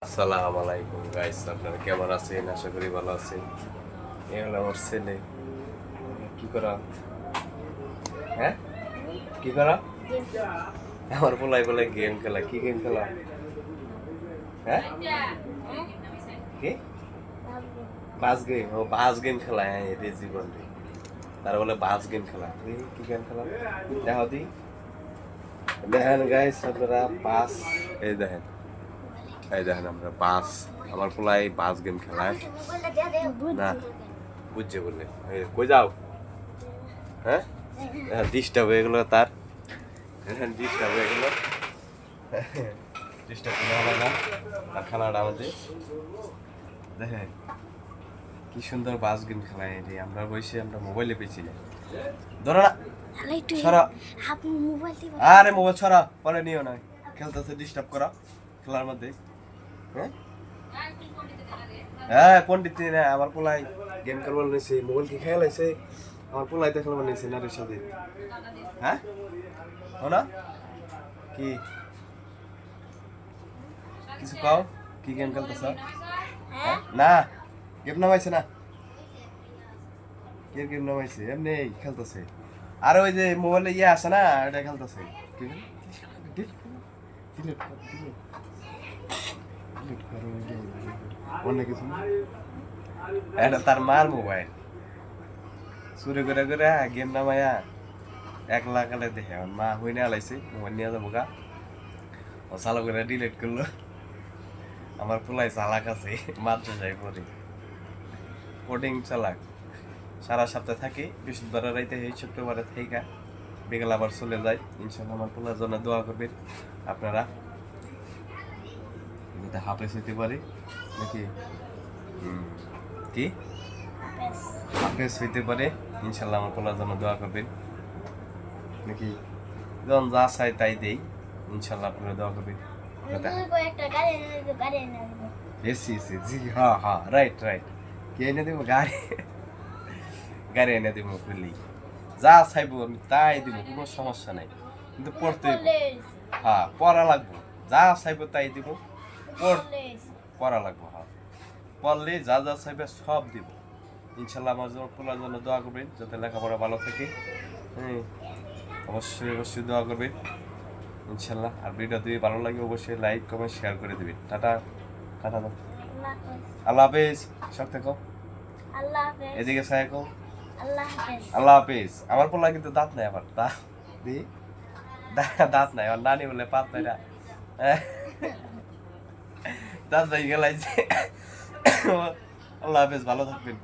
আসসালামু আলাইকুম গাইস, আপনারা কেমন আছেন? আশা করি ভালো আছেন। এই হলো আমার ছেলে। কি করা? হ্যাঁ, কি করা? আমার পোলাই বলে গেম খেলা। কি গেম খেলা? হ্যাঁ, কি বাস গেম? ও বাস গেম খেলা। হ্যাঁ, এটাই জীবন রে। তার বলে বাস গেম খেলা। কি গেম খেলা দেখো দি। দেখেন গাইস, আপনারা বাস, এই দেখেন, এই দেখেন আমরা বাস, আমার পোলাই বাস গেম খেলায় না বুঝছে বললে। কই যাও? হ্যাঁ, ডিস্টার্ব হয়ে গেলো তার। ডিস্টার্ব হয়ে গেলো, ডিস্টার্ব করে হবে না। আর খেলাটা আমাদের দেখেন কি সুন্দর বাস গেম খেলায় রে। আমরা বসে আমরা মোবাইলে পেয়েছি না। ধরো না, সরা। আরে মোবাইল ছড়া, পরে নিও না। খেলতেছে, ডিস্টার্ব করা খেলার মধ্যে। হ্যাঁ হ্যাঁ, পন্ডিত না আমার পোলাই গেম খেলবার নিয়েছে। মোবাইল কি খেলাইছে? আমার পোলাই তো খেলবার নিয়েছে নারীর সাথে। হ্যাঁ, না কি কিছু কাও? কি গেম খেলতেছ? না, গেম নামাইছে না। কে গেম নামাইছে? এমনি খেলতেছে। আর ওই যে মোবাইলে ইয়ে আছে না, এটা খেলতেছে। অনেক কিছু, এটা তার মার মোবাইল চুরি করে করে গেম নামাইয়া 1 লাখ আলে দেখে আমার মা হই না আলাইছে। মোবাইল নিয়ে যাবো গা, ও চালু করে ডিলিট করলো। আমার পোলাই চালাক আছে, মাত্র যাই পরে কোডিং চালাক। সারা সপ্তাহে থাকি, বৃহস্পতিবার রাইতে এই শুক্রবারে থাইকা বিকেল আবার চলে যায়। ইনশাল্লাহ আমার পোলার জন্য দোয়া করবেন আপনারা, যাতে হাফেজ হইতে পারে নাকি। কি হাফেজ হইতে পারে ইনশাল্লাহ। আমার পোলার জন্য দোয়া করবেন নাকি। যখন যা চাই তাই দেই, ইনশাল্লাহ আপনারা দোয়া করবেন। এসি এসি জি, হ্যাঁ হ্যাঁ, রাইট রাইট। কে এনে দেবো? গাড়ি, গাড়ি এনে দেবো বললি। যা চাইবো আমি তাই দিব, কোনো সমস্যা নাই। কিন্তু পড়তে, হ্যাঁ পড়া লাগবো। যা চাইবো তাই দিব, পড়া লাগবো। হ্যাঁ, পড়লে যা যা চাইবে সব দিব ইনশাল্লাহ। আমার জন্য পোলার জন্য দোয়া করবেন যাতে লেখাপড়া ভালো থাকে। হ্যাঁ, অবশ্যই অবশ্যই দোয়া করবেন ইনশাল্লাহ। আর ভিডিও যদি ভালো লাগে অবশ্যই লাইক কমেন্ট শেয়ার করে দিবেন। টাটা, টাটা দাও। আল্লাহ হাফেজ। সব থেকো, এদিকে সাহেব, আল্লাহ হাফেজ। আমার পোলা কিন্তু দাঁত নাই, আবার দাঁত নাই। আমার নানি বলে পাত নাই না, দাঁত নাই গেলাইছে। আল্লাহ হাফেজ, ভালো থাকবেন।